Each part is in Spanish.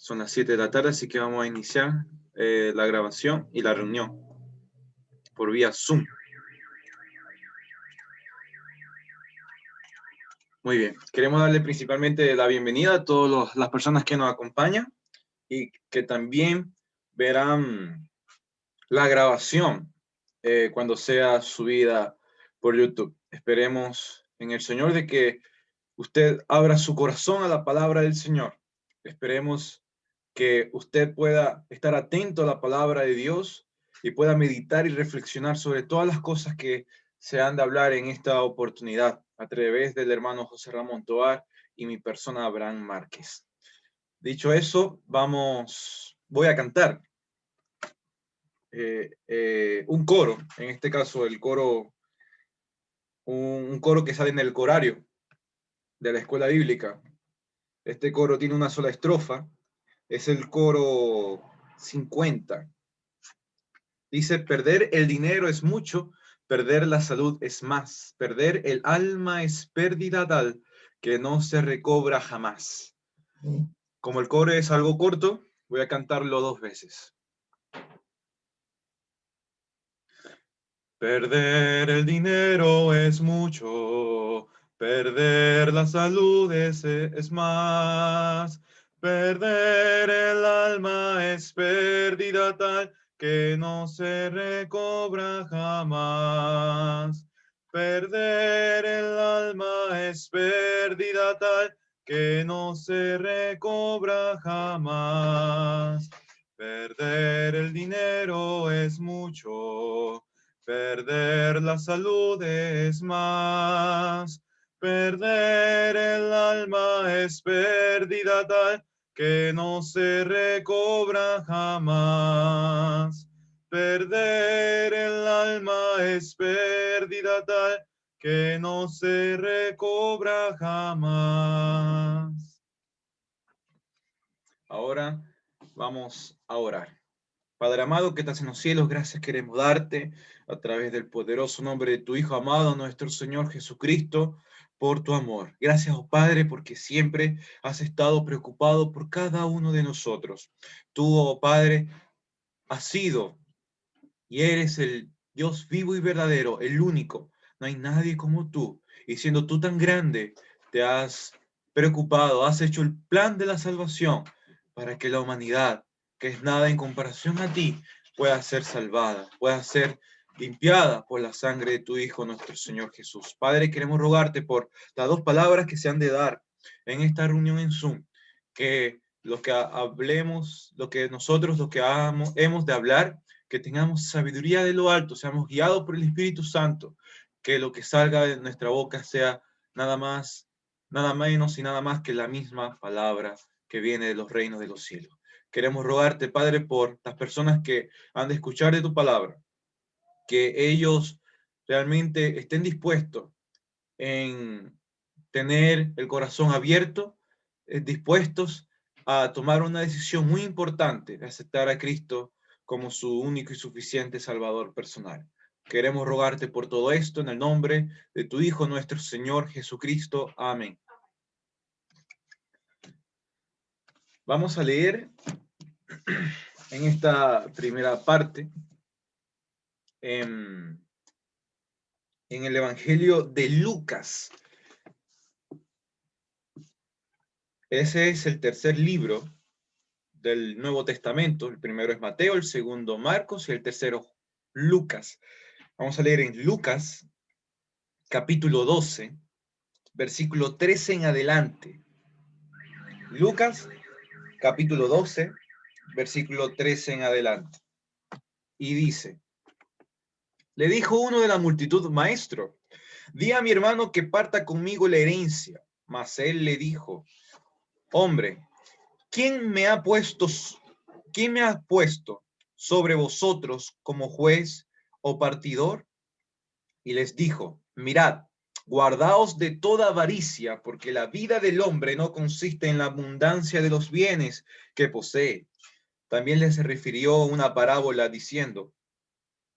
Son las 7 de la tarde, así que vamos a iniciar la grabación y la reunión por vía Zoom. Muy bien, queremos darle principalmente la bienvenida a todas las personas que nos acompañan y que también verán la grabación cuando sea subida por YouTube. Esperemos en el Señor de que usted abra su corazón a la palabra del Señor. Esperemos que usted pueda estar atento a la palabra de Dios y pueda meditar y reflexionar sobre todas las cosas que se han de hablar en esta oportunidad a través del hermano José Ramón Tovar y mi persona Abraham Márquez. Dicho eso, voy a cantar un coro, en este caso el coro, un coro que sale en el corario de la escuela bíblica. Este coro tiene una sola estrofa, es el coro 50. Dice, perder el dinero es mucho, perder la salud es más, perder el alma es pérdida tal que no se recobra jamás. Como el coro es algo corto, voy a cantarlo 2 veces. Perder el dinero es mucho, perder la salud es más, perder el alma es pérdida tal que no se recobra jamás. Perder el alma es pérdida tal que no se recobra jamás. Perder el dinero es mucho, perder la salud es más, perder el alma es pérdida tal que no se recobra jamás. Perder el alma es pérdida tal que no se recobra jamás. Ahora vamos a orar. Padre amado que estás en los cielos, gracias queremos darte a través del poderoso nombre de tu Hijo amado, nuestro Señor Jesucristo, por tu amor. Gracias, oh Padre, porque siempre has estado preocupado por cada uno de nosotros. Tú, oh Padre, has sido y eres el Dios vivo y verdadero, el único. No hay nadie como tú. Y siendo tú tan grande, te has preocupado, has hecho el plan de la salvación para que la humanidad, que es nada en comparación a ti, pueda ser salvada, pueda ser limpiada por la sangre de tu Hijo, nuestro Señor Jesús. Padre, queremos rogarte por las 2 palabras que se han de dar en esta reunión en Zoom, que lo que hablemos, lo que nosotros, lo que hemos de hablar, que tengamos sabiduría de lo alto, seamos guiados por el Espíritu Santo, que lo que salga de nuestra boca sea nada más, nada menos y nada más que la misma palabra que viene de los reinos de los cielos. Queremos rogarte, Padre, por las personas que han de escuchar de tu palabra, que ellos realmente estén dispuestos en tener el corazón abierto, dispuestos a tomar una decisión muy importante de aceptar a Cristo como su único y suficiente Salvador personal. Queremos rogarte por todo esto en el nombre de tu Hijo, nuestro Señor Jesucristo. Amén. Vamos a leer en esta primera parte en el Evangelio de Lucas. Ese es el tercer libro del Nuevo Testamento. El primero es Mateo, el segundo Marcos y el tercero Lucas. Vamos a leer en Lucas, capítulo 12, versículo 13 en adelante. Lucas, capítulo 12, versículo 13 en adelante. Y dice, le dijo uno de la multitud, maestro, di a mi hermano que parta conmigo la herencia. Mas él le dijo, hombre, ¿quién me ha puesto sobre vosotros como juez o partidor? Y les dijo, mirad, guardaos de toda avaricia, porque la vida del hombre no consiste en la abundancia de los bienes que posee. También les refirió una parábola diciendo,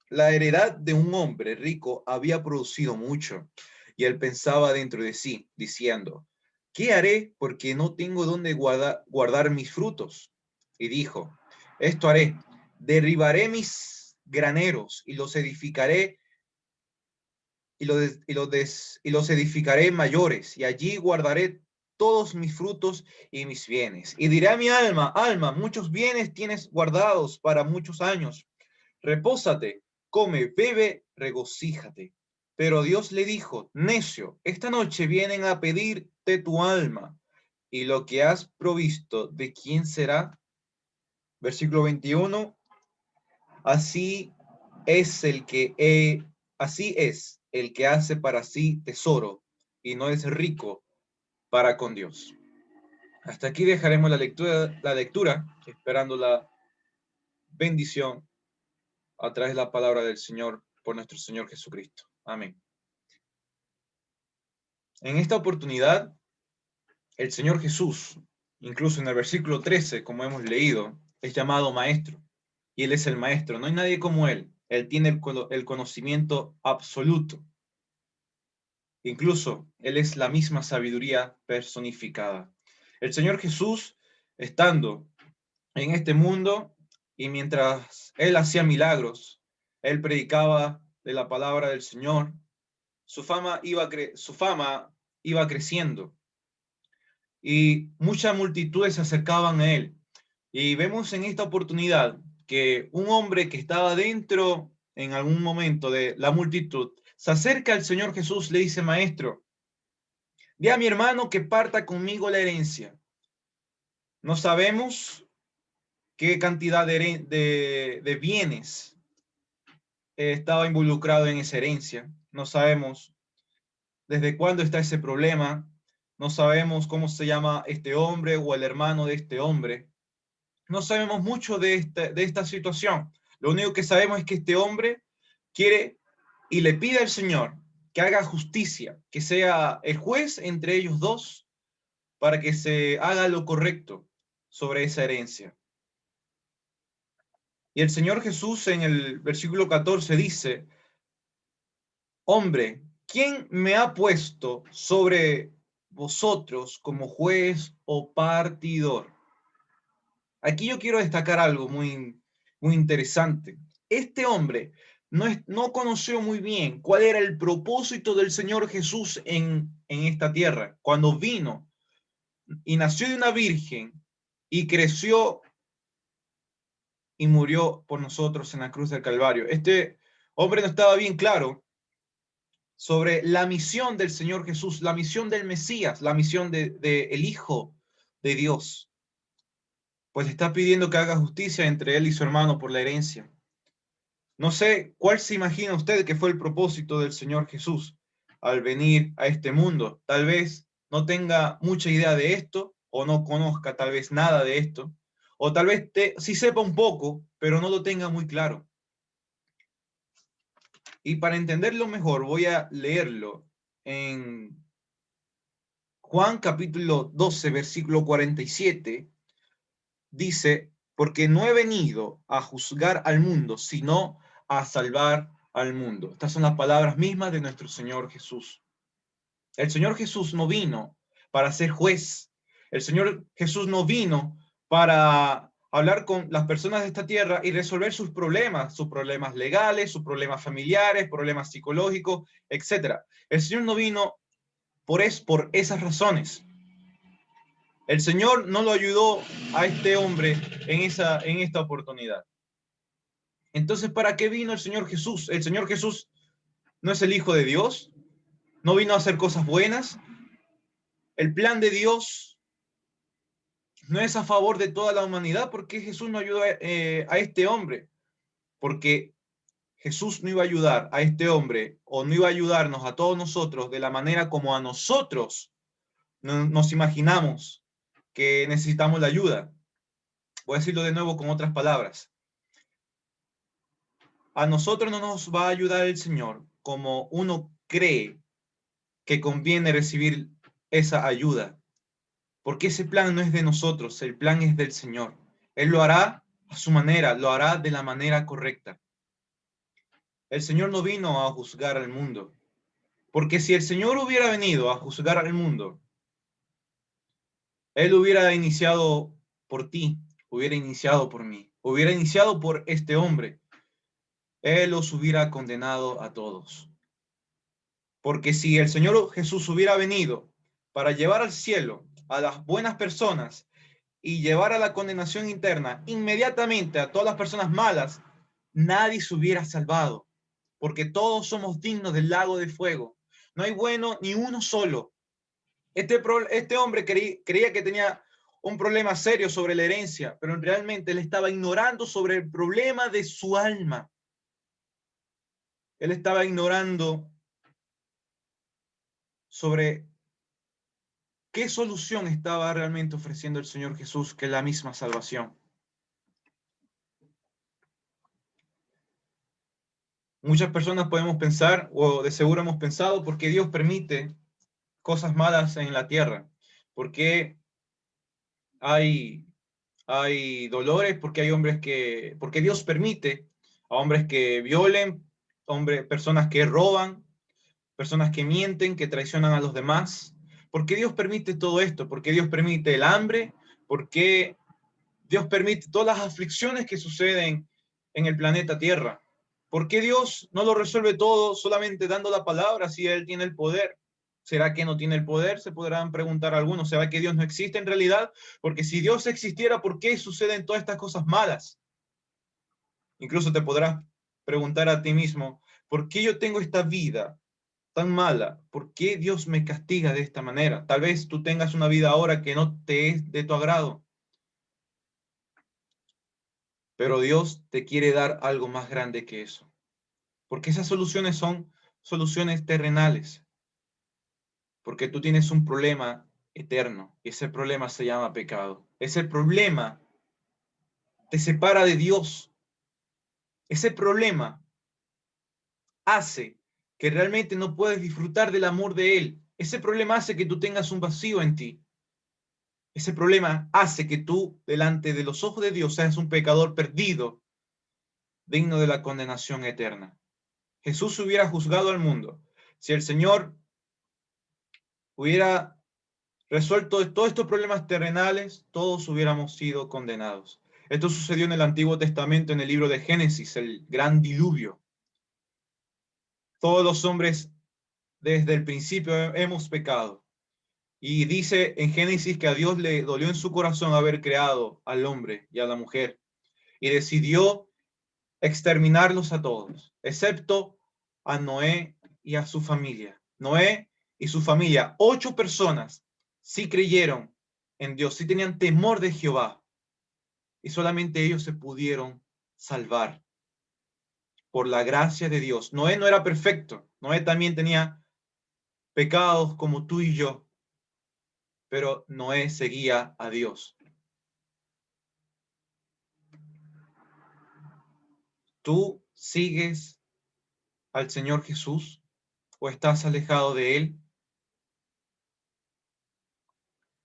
la heredad de un hombre rico había producido mucho, y él pensaba dentro de sí, diciendo, ¿qué haré? Porque no tengo dónde guardar mis frutos. Y dijo, esto haré, derribaré mis graneros y los edificaré y los edificaré mayores, y allí guardaré todos mis frutos y mis bienes. Y diré a mi alma, alma, muchos bienes tienes guardados para muchos años. Repósate, come, bebe, regocíjate. Pero Dios le dijo, necio, esta noche vienen a pedirte tu alma, y lo que has provisto, ¿de quién será? Versículo 21. Así es así es el que hace para sí tesoro y no es rico para con Dios. Hasta aquí dejaremos la lectura, esperando la bendición a través de la palabra del Señor por nuestro Señor Jesucristo. Amén. En esta oportunidad, el Señor Jesús, incluso en el versículo 13, como hemos leído, es llamado maestro. Y Él es el maestro. No hay nadie como Él. Él tiene el conocimiento absoluto. Incluso Él es la misma sabiduría personificada. El Señor Jesús, estando en este mundo y mientras Él hacía milagros, Él predicaba de la palabra del Señor, su fama iba creciendo y muchas multitudes se acercaban a Él. Y vemos en esta oportunidad que un hombre que estaba dentro en algún momento de la multitud se acerca al Señor Jesús, le dice, Maestro, di a mi hermano que parta conmigo la herencia. No sabemos qué cantidad de bienes estaba involucrado en esa herencia. No sabemos desde cuándo está ese problema. No sabemos cómo se llama este hombre o el hermano de este hombre. No sabemos mucho de esta situación. Lo único que sabemos es que este hombre quiere y le pide al Señor que haga justicia, que sea el juez entre ellos dos para que se haga lo correcto sobre esa herencia. Y el Señor Jesús en el versículo 14 dice, hombre, ¿quién me ha puesto sobre vosotros como juez o partidor? Aquí yo quiero destacar algo muy interesante. Este hombre no conoció muy bien cuál era el propósito del Señor Jesús en esta tierra, cuando vino y nació de una virgen y creció y murió por nosotros en la cruz del Calvario. Este hombre no estaba bien claro sobre la misión del Señor Jesús, la misión del Mesías, la misión de el Hijo de Dios. Pues está pidiendo que haga justicia entre él y su hermano por la herencia. No sé cuál se imagina usted que fue el propósito del Señor Jesús al venir a este mundo. Tal vez no tenga mucha idea de esto o no conozca tal vez nada de esto. O tal vez sí sepa un poco, pero no lo tenga muy claro. Y para entenderlo mejor, voy a leerlo en Juan capítulo 12, versículo 47. Dice, porque no he venido a juzgar al mundo, sino a salvar al mundo. Estas son las palabras mismas de nuestro Señor Jesús. El Señor Jesús no vino para ser juez. El Señor Jesús no vino para hablar con las personas de esta tierra y resolver sus problemas legales, sus problemas familiares, problemas psicológicos, etc. El Señor no vino por esas razones. El Señor no lo ayudó a este hombre en esta oportunidad. Entonces, ¿para qué vino el Señor Jesús? El Señor Jesús no es el Hijo de Dios, no vino a hacer cosas buenas. El plan de Dios no es a favor de toda la humanidad. ¿Por qué Jesús no ayudó a este hombre? Porque Jesús no iba a ayudar a este hombre o no iba a ayudarnos a todos nosotros de la manera como a nosotros nos imaginamos que necesitamos la ayuda. Voy a decirlo de nuevo con otras palabras. A nosotros no nos va a ayudar el Señor como uno cree que conviene recibir esa ayuda, porque ese plan no es de nosotros, el plan es del Señor. Él lo hará a su manera, lo hará de la manera correcta. El Señor no vino a juzgar al mundo, porque si el Señor hubiera venido a juzgar al mundo, Él hubiera iniciado por ti, hubiera iniciado por mí, hubiera iniciado por este hombre. Él los hubiera condenado a todos. Porque si el Señor Jesús hubiera venido para llevar al cielo a las buenas personas y llevar a la condenación interna inmediatamente a todas las personas malas, nadie se hubiera salvado, porque todos somos dignos del lago de fuego. No hay bueno ni uno solo. Este hombre creía que tenía un problema serio sobre la herencia, pero realmente él estaba ignorando sobre el problema de su alma. Él estaba ignorando sobre qué solución estaba realmente ofreciendo el Señor Jesús, que es la misma salvación. Muchas personas podemos pensar, o de seguro hemos pensado, ¿por qué Dios permite cosas malas en la tierra? ¿Por qué hay, hay dolores? ¿Por qué hay por qué Dios permite a hombres que violen, personas que roban, personas que mienten, que traicionan a los demás? ¿Por qué Dios permite todo esto? ¿Por qué Dios permite el hambre? ¿Por qué Dios permite todas las aflicciones que suceden en el planeta Tierra? ¿Por qué Dios no lo resuelve todo solamente dando la palabra si Él tiene el poder? ¿Será que no tiene el poder? Se podrán preguntar algunos. ¿Será que Dios no existe en realidad? Porque si Dios existiera, ¿por qué suceden todas estas cosas malas? Incluso te podrás preguntar a ti mismo, ¿por qué yo tengo esta vida tan mala? ¿Por qué Dios me castiga de esta manera? Tal vez tú tengas una vida ahora que no te es de tu agrado, pero Dios te quiere dar algo más grande que eso. Porque esas soluciones son soluciones terrenales, porque tú tienes un problema eterno y ese problema se llama pecado. Ese problema te separa de Dios. Ese problema hace que realmente no puedes disfrutar del amor de Él. Ese problema hace que tú tengas un vacío en ti. Ese problema hace que tú, delante de los ojos de Dios, seas un pecador perdido, digno de la condenación eterna. Jesús hubiera juzgado al mundo. Si el Señor hubiera resuelto todos estos problemas terrenales, todos hubiéramos sido condenados. Esto sucedió en el Antiguo Testamento, en el libro de Génesis, el gran diluvio. Todos los hombres desde el principio hemos pecado. Y dice en Génesis que a Dios le dolió en su corazón haber creado al hombre y a la mujer y decidió exterminarlos a todos, excepto a Noé y a su familia. Noé y su familia, 8 personas, sí creyeron en Dios, sí tenían temor de Jehová y solamente ellos se pudieron salvar por la gracia de Dios. Noé no era perfecto, Noé también tenía pecados como tú y yo, pero Noé seguía a Dios. ¿Tú sigues al Señor Jesús o estás alejado de Él?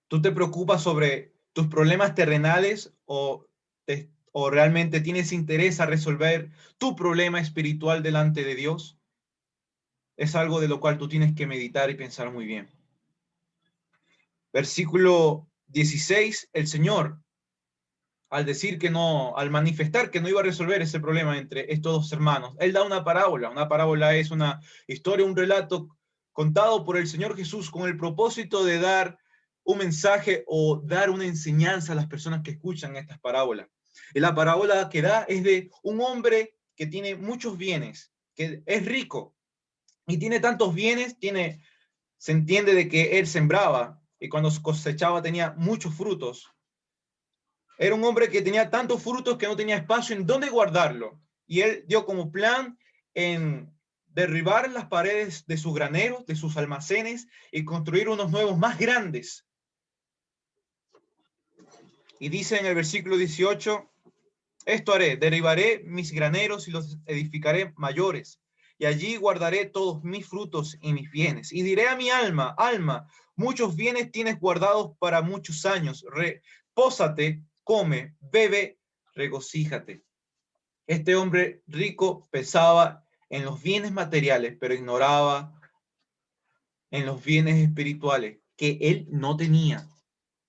¿Tú te preocupas sobre tus problemas terrenales o realmente tienes interés a resolver tu problema espiritual delante de Dios? Es algo de lo cual tú tienes que meditar y pensar muy bien. Versículo 16, el Señor, al decir que no, al manifestar que no iba a resolver ese problema entre estos dos hermanos, Él da una parábola. Una parábola es una historia, un relato contado por el Señor Jesús con el propósito de dar un mensaje o dar una enseñanza a las personas que escuchan estas parábolas. Y la parábola que da es de un hombre que tiene muchos bienes, que es rico y tiene tantos bienes, se entiende de que él sembraba y cuando cosechaba tenía muchos frutos. Era un hombre que tenía tantos frutos que no tenía espacio en dónde guardarlo. Y él dio como plan en derribar las paredes de sus graneros, de sus almacenes y construir unos nuevos más grandes. Y dice en el versículo 18, esto haré, derribaré mis graneros y los edificaré mayores. Y allí guardaré todos mis frutos y mis bienes. Y diré a mi alma, alma, muchos bienes tienes guardados para muchos años. Repósate, come, bebe, regocíjate. Este hombre rico pensaba en los bienes materiales, pero ignoraba en los bienes espirituales que él no tenía.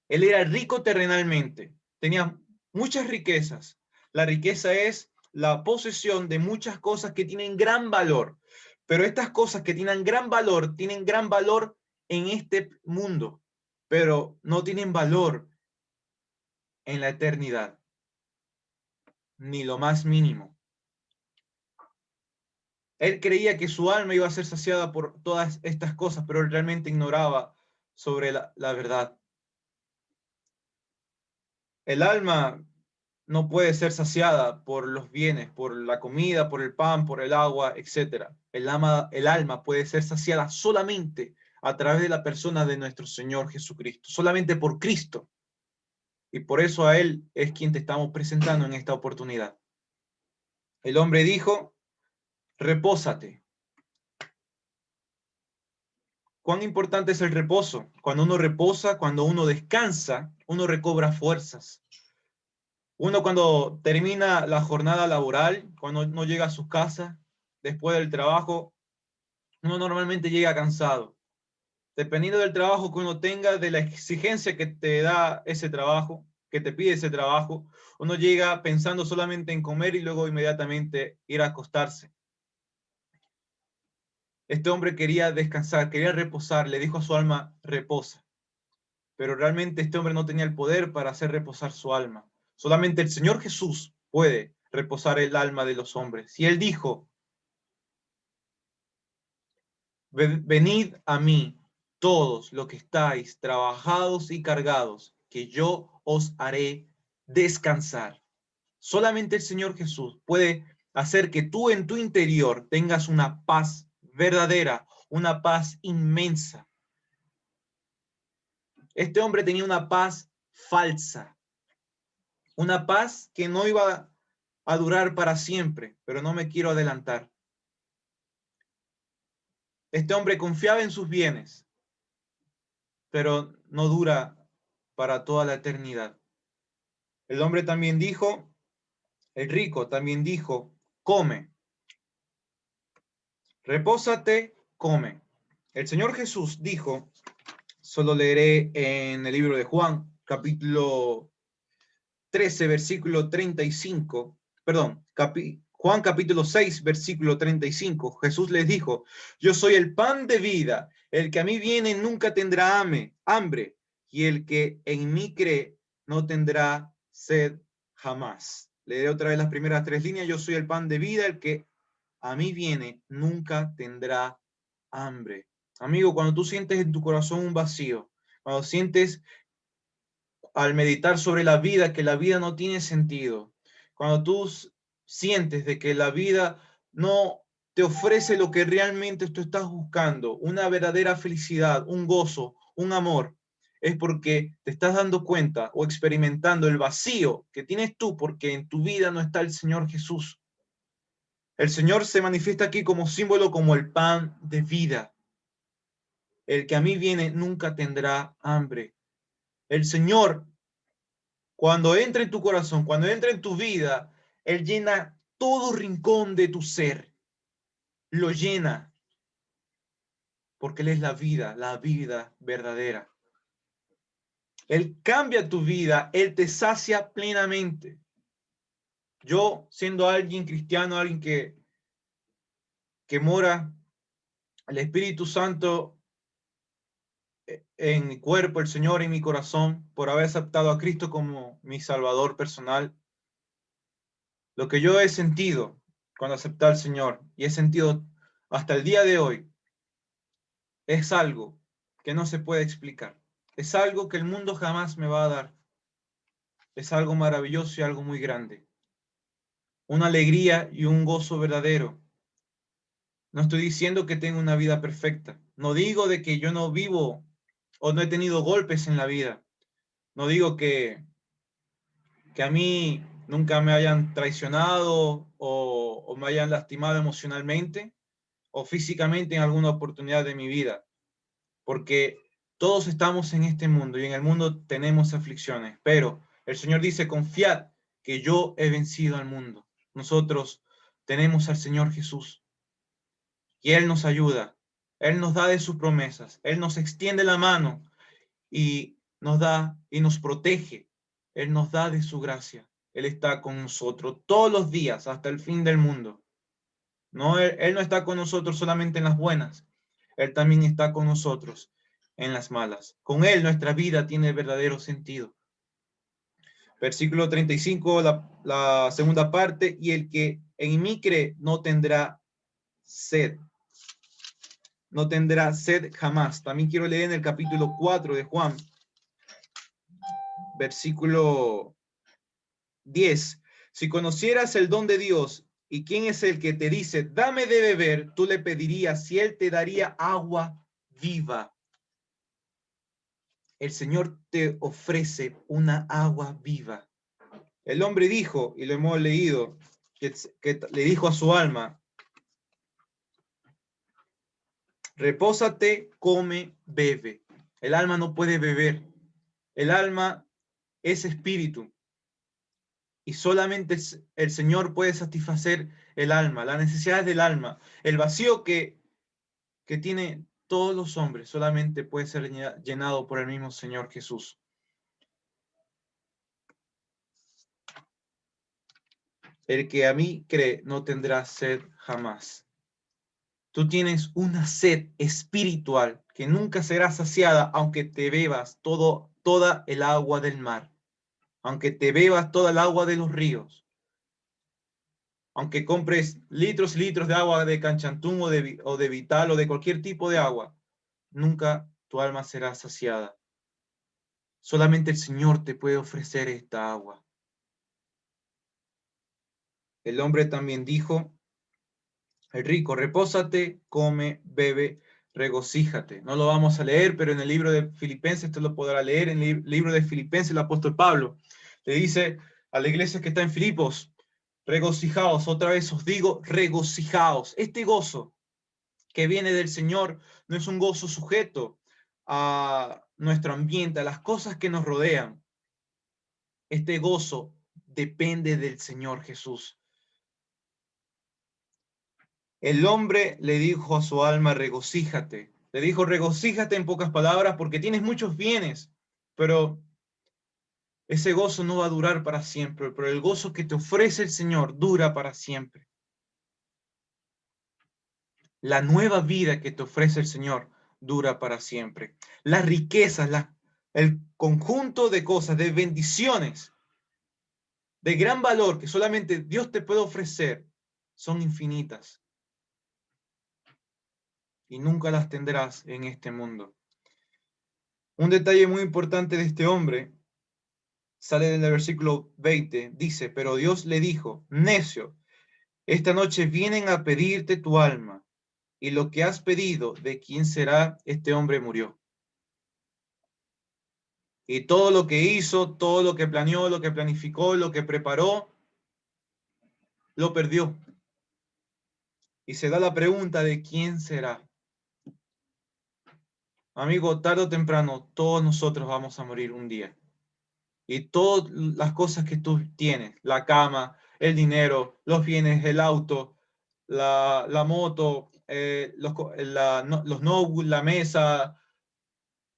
Él era rico terrenalmente, tenía muchas riquezas. La riqueza es la posesión de muchas cosas que tienen gran valor, pero estas cosas que tienen gran valor en este mundo, pero no tienen valor en la eternidad, ni lo más mínimo. Él creía que su alma iba a ser saciada por todas estas cosas, pero él realmente ignoraba sobre la verdad. El alma no puede ser saciada por los bienes, por la comida, por el pan, por el agua, etc. El alma puede ser saciada solamente a través de la persona de nuestro Señor Jesucristo, solamente por Cristo. Y por eso a Él es quien te estamos presentando en esta oportunidad. El hombre dijo, repósate. ¿Cuán importante es el reposo? Cuando uno reposa, cuando uno descansa, uno recobra fuerzas. Uno cuando termina la jornada laboral, cuando no llega a su casa, después del trabajo, uno normalmente llega cansado. Dependiendo del trabajo que uno tenga, de la exigencia que te da ese trabajo, que te pide ese trabajo, uno llega pensando solamente en comer y luego inmediatamente ir a acostarse. Este hombre quería descansar, quería reposar, le dijo a su alma, reposa. Pero realmente este hombre no tenía el poder para hacer reposar su alma. Solamente el Señor Jesús puede reposar el alma de los hombres. Y él dijo, venid a mí todos los que estáis trabajados y cargados, que yo os haré descansar. Solamente el Señor Jesús puede hacer que tú en tu interior tengas una paz verdadera, una paz inmensa. Este hombre tenía una paz falsa, una paz que no iba a durar para siempre, pero no me quiero adelantar. Este hombre confiaba en sus bienes, pero no dura para toda la eternidad. El hombre también dijo, el rico también dijo, come, repósate, come. El Señor Jesús dijo, solo leeré en el libro de Juan, capítulo 13, versículo 35, perdón, Juan capítulo 6, versículo 35, Jesús les dijo, yo soy el pan de vida, el que a mí viene nunca tendrá hambre, y el que en mí cree no tendrá sed jamás. Leeré otra vez las primeras tres líneas, yo soy el pan de vida, el que a mí viene nunca tendrá hambre. Amigo, cuando tú sientes en tu corazón un vacío, cuando sientes al meditar sobre la vida, que la vida no tiene sentido, cuando tú sientes de que la vida no te ofrece lo que realmente tú estás buscando, una verdadera felicidad, un gozo, un amor, es porque te estás dando cuenta o experimentando el vacío que tienes tú porque en tu vida no está el Señor Jesús. El Señor se manifiesta aquí como símbolo, como el pan de vida. El que a mí viene nunca tendrá hambre. El Señor, cuando entra en tu corazón, cuando entra en tu vida, Él llena todo rincón de tu ser. Lo llena, porque Él es la vida verdadera. Él cambia tu vida, Él te sacia plenamente. Yo, siendo alguien cristiano, alguien que mora el Espíritu Santo en mi cuerpo, el Señor en mi corazón, por haber aceptado a Cristo como mi Salvador personal, lo que yo he sentido cuando acepté al Señor y he sentido hasta el día de hoy es algo que no se puede explicar. Es algo que el mundo jamás me va a dar. Es algo maravilloso y algo muy grande. Una alegría y un gozo verdadero. No estoy diciendo que tenga una vida perfecta. No digo de que yo no vivo o no he tenido golpes en la vida. No digo que a mí nunca me hayan traicionado o me hayan lastimado emocionalmente o físicamente en alguna oportunidad de mi vida, porque todos estamos en este mundo y en el mundo tenemos aflicciones, pero el Señor dice, confiad que yo he vencido al mundo. Nosotros tenemos al Señor Jesús y Él nos ayuda, Él nos da de sus promesas, Él nos extiende la mano y nos da y nos protege. Él nos da de su gracia. Él está con nosotros todos los días hasta el fin del mundo. No, él no está con nosotros solamente en las buenas. Él también está con nosotros en las malas. Con Él nuestra vida tiene verdadero sentido. Versículo 35, la segunda parte, y el que en mí cree no tendrá sed. No tendrá sed jamás. También quiero leer en el capítulo 4 de Juan, versículo 10. Si conocieras el don de Dios y quién es el que te dice, dame de beber, tú le pedirías y él te daría agua viva. El Señor te ofrece una agua viva. El hombre dijo, y lo hemos leído, que le dijo a su alma, repósate, come, bebe. El alma no puede beber. El alma es espíritu. Y solamente el Señor puede satisfacer el alma, las necesidades del alma. El vacío que tiene todos los hombres solamente puede ser llenado por el mismo Señor Jesús. El que a mí cree no tendrá sed jamás. Tú tienes una sed espiritual que nunca será saciada aunque te bebas toda el agua del mar, aunque te bebas toda el agua de los ríos, aunque compres litros y litros de agua de Canchantún o de Vital o de cualquier tipo de agua, nunca tu alma será saciada. Solamente el Señor te puede ofrecer esta agua. El hombre también dijo, el rico, repósate, come, bebe, regocíjate. No lo vamos a leer, pero en el libro de Filipenses, usted lo podrá leer, en el libro de Filipenses, el apóstol Pablo le dice a la iglesia que está en Filipos, regocijaos, otra vez os digo, regocijaos. Este gozo que viene del Señor no es un gozo sujeto a nuestro ambiente, a las cosas que nos rodean. Este gozo depende del Señor Jesús. El hombre le dijo a su alma, regocíjate. Le dijo, regocíjate en pocas palabras porque tienes muchos bienes, pero ese gozo no va a durar para siempre, pero el gozo que te ofrece el Señor dura para siempre. La nueva vida que te ofrece el Señor dura para siempre. Las riquezas, el conjunto de cosas, de bendiciones, de gran valor que solamente Dios te puede ofrecer, son infinitas. Y nunca las tendrás en este mundo. Un detalle muy importante de este hombre sale en el versículo 20, dice, pero Dios le dijo, necio, esta noche vienen a pedirte tu alma, y lo que has pedido, ¿de quién será? Este hombre murió. Y todo lo que hizo, todo lo que planeó, lo que planificó, lo que preparó, lo perdió. Y se da la pregunta de quién será. Amigo, tarde o temprano, todos nosotros vamos a morir un día. Y todas las cosas que tú tienes, la cama, el dinero, los bienes, el auto, la moto, los notebooks, la mesa,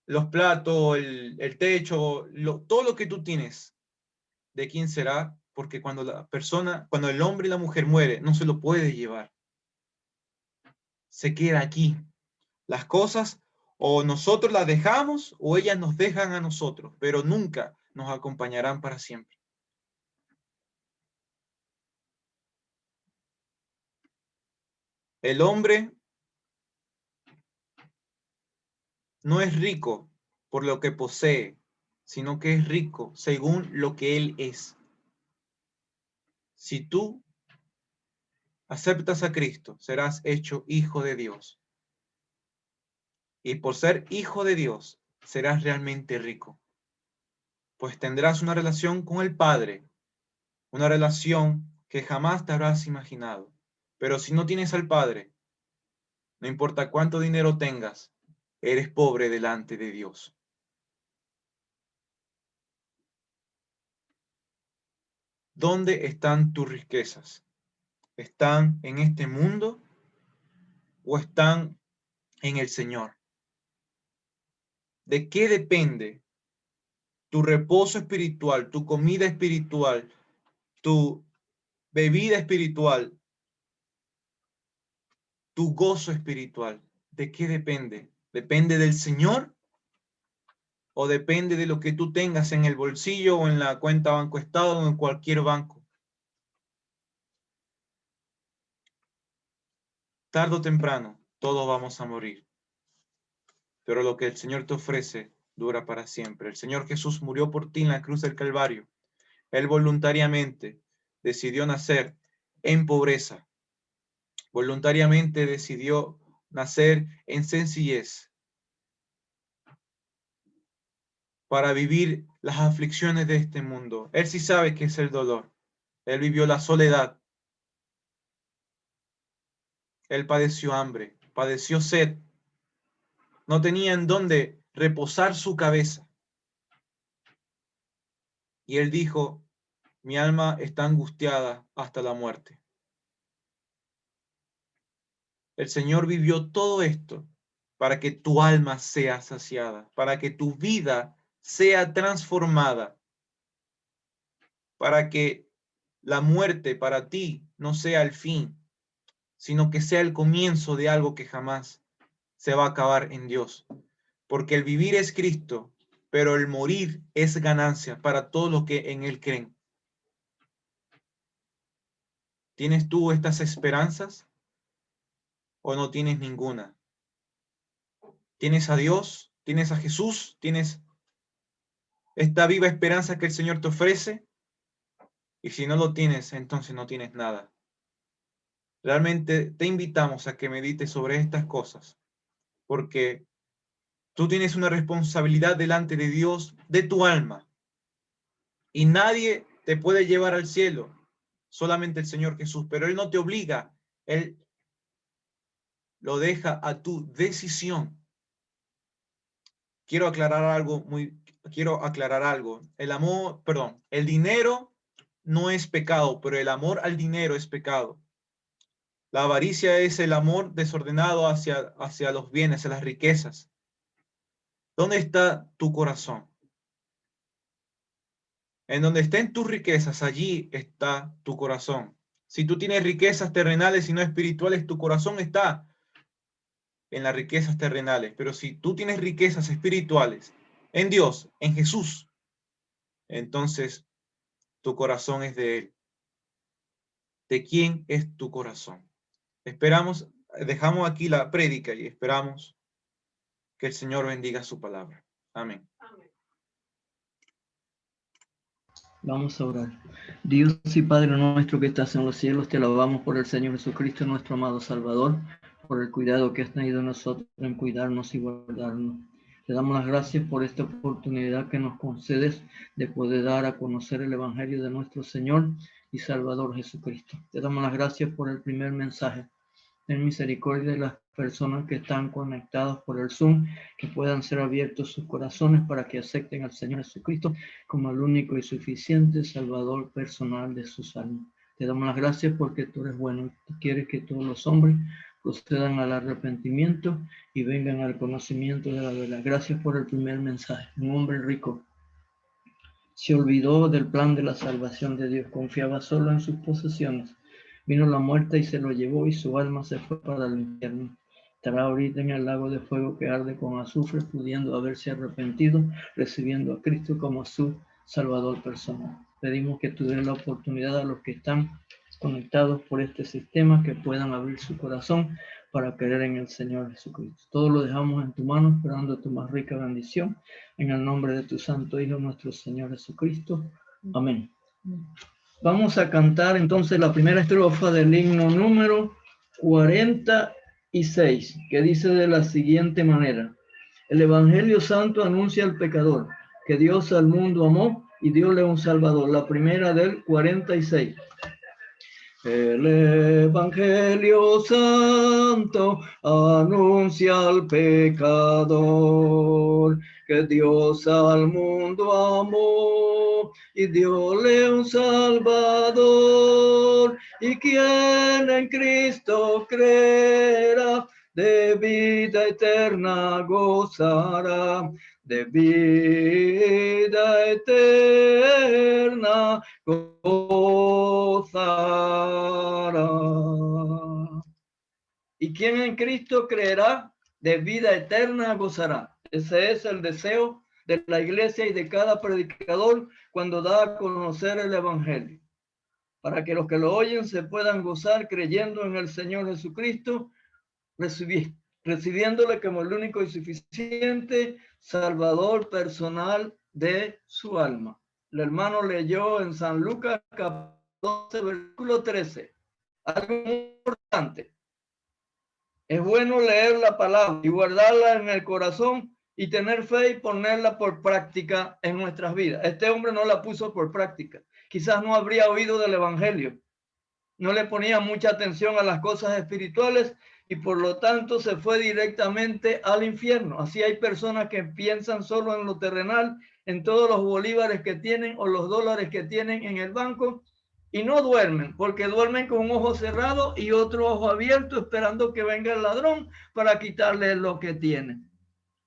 los platos, el techo, todo lo que tú tienes, ¿de quién será? Porque cuando el hombre y la mujer muere, no se lo puede llevar. Se queda aquí. Las cosas o nosotros las dejamos o ellas nos dejan a nosotros, pero nunca nos acompañarán para siempre. El hombre no es rico por lo que posee, sino que es rico según lo que él es. Si tú aceptas a Cristo, serás hecho hijo de Dios. Y por ser hijo de Dios, serás realmente rico, pues tendrás una relación con el Padre, una relación que jamás te habrás imaginado. Pero si no tienes al Padre, no importa cuánto dinero tengas, eres pobre delante de Dios. ¿Dónde están tus riquezas? ¿Están en este mundo o están en el Señor? ¿De qué depende tu reposo espiritual, tu comida espiritual, tu bebida espiritual, tu gozo espiritual, ¿de qué depende? ¿Depende del Señor o depende de lo que tú tengas en el bolsillo o en la cuenta Banco Estado o en cualquier banco? Tarde o temprano, todos vamos a morir, pero lo que el Señor te ofrece dura para siempre. El Señor Jesús murió por ti en la cruz del Calvario. Él voluntariamente decidió nacer en pobreza, voluntariamente decidió nacer en sencillez para vivir las aflicciones de este mundo. Él sí sabe qué es el dolor. Él vivió la soledad. Él padeció hambre, padeció sed. No tenía en dónde reposar su cabeza. Y él dijo, mi alma está angustiada hasta la muerte. El Señor vivió todo esto para que tu alma sea saciada, para que tu vida sea transformada, para que la muerte para ti no sea el fin, sino que sea el comienzo de algo que jamás se va a acabar en Dios. Porque el vivir es Cristo, pero el morir es ganancia para todos los que en Él creen. ¿Tienes tú estas esperanzas o no tienes ninguna? ¿Tienes a Dios? ¿Tienes a Jesús? ¿Tienes esta viva esperanza que el Señor te ofrece? Y si no lo tienes, entonces no tienes nada. Realmente te invitamos a que medites sobre estas cosas, porque tú tienes una responsabilidad delante de Dios de tu alma y nadie te puede llevar al cielo, solamente el Señor Jesús, pero Él no te obliga, Él lo deja a tu decisión. Quiero aclarar algo. El dinero no es pecado, pero el amor al dinero es pecado. La avaricia es el amor desordenado hacia los bienes, hacia las riquezas. ¿Dónde está tu corazón? En donde estén tus riquezas, allí está tu corazón. Si tú tienes riquezas terrenales y no espirituales, tu corazón está en las riquezas terrenales. Pero si tú tienes riquezas espirituales en Dios, en Jesús, entonces tu corazón es de Él. ¿De quién es tu corazón? Dejamos aquí la prédica y esperamos que el Señor bendiga su palabra. Amén. Vamos a orar. Dios y Padre nuestro que estás en los cielos, te alabamos por el Señor Jesucristo, nuestro amado Salvador, por el cuidado que has tenido nosotros en cuidarnos y guardarnos. Te damos las gracias por esta oportunidad que nos concedes de poder dar a conocer el Evangelio de nuestro Señor y Salvador Jesucristo. Te damos las gracias por el primer mensaje. Ten misericordia de las personas que están conectadas por el Zoom, que puedan ser abiertos sus corazones para que acepten al Señor Jesucristo como el único y suficiente Salvador personal de sus almas. Te damos las gracias porque tú eres bueno y quieres que todos los hombres procedan al arrepentimiento y vengan al conocimiento de la verdad. Gracias por el primer mensaje. Un hombre rico se olvidó del plan de la salvación de Dios, confiaba solo en sus posesiones. Vino la muerte y se lo llevó y su alma se fue para el infierno. Estará ahorita en el lago de fuego que arde con azufre, pudiendo haberse arrepentido, recibiendo a Cristo como su Salvador personal. Pedimos que tú des la oportunidad a los que están conectados por este sistema, que puedan abrir su corazón para creer en el Señor Jesucristo. Todo lo dejamos en tu mano, esperando tu más rica bendición, en el nombre de tu Santo Hijo, nuestro Señor Jesucristo. Amén. Vamos a cantar entonces la primera estrofa del himno número 46, que dice de la siguiente manera: el Evangelio Santo anuncia al pecador que Dios al mundo amó y dióle un Salvador. La primera del 46. El Evangelio Santo anuncia al pecador que Dios al mundo amó y dióle un Salvador, y quien en Cristo creerá de vida eterna gozará, de vida eterna gozará. Y quien en Cristo creerá, de vida eterna gozará. Ese es el deseo de la iglesia y de cada predicador cuando da a conocer el evangelio, para que los que lo oyen se puedan gozar creyendo en el Señor Jesucristo, recibiéndole como el único y suficiente Salvador personal de su alma. El hermano leyó en San Lucas capítulo 12, versículo 13. Algo muy importante. Es bueno leer la palabra y guardarla en el corazón y tener fe y ponerla por práctica en nuestras vidas. Este hombre no la puso por práctica. Quizás no habría oído del evangelio. No le ponía mucha atención a las cosas espirituales y por lo tanto se fue directamente al infierno. Así hay personas que piensan solo en lo terrenal, en todos los bolívares que tienen o los dólares que tienen en el banco y no duermen, porque duermen con un ojo cerrado y otro ojo abierto esperando que venga el ladrón para quitarle lo que tienen.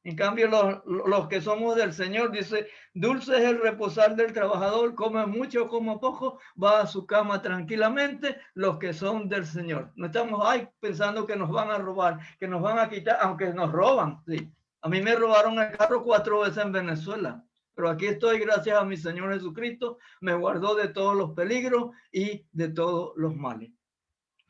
En cambio, los que somos del Señor, dice, dulce es el reposar del trabajador, come mucho, come poco, va a su cama tranquilamente, los que son del Señor. No estamos ahí pensando que nos van a robar, que nos van a quitar, aunque nos roban. Sí. A mí me robaron el carro 4 veces en Venezuela, pero aquí estoy gracias a mi Señor Jesucristo, me guardó de todos los peligros y de todos los males.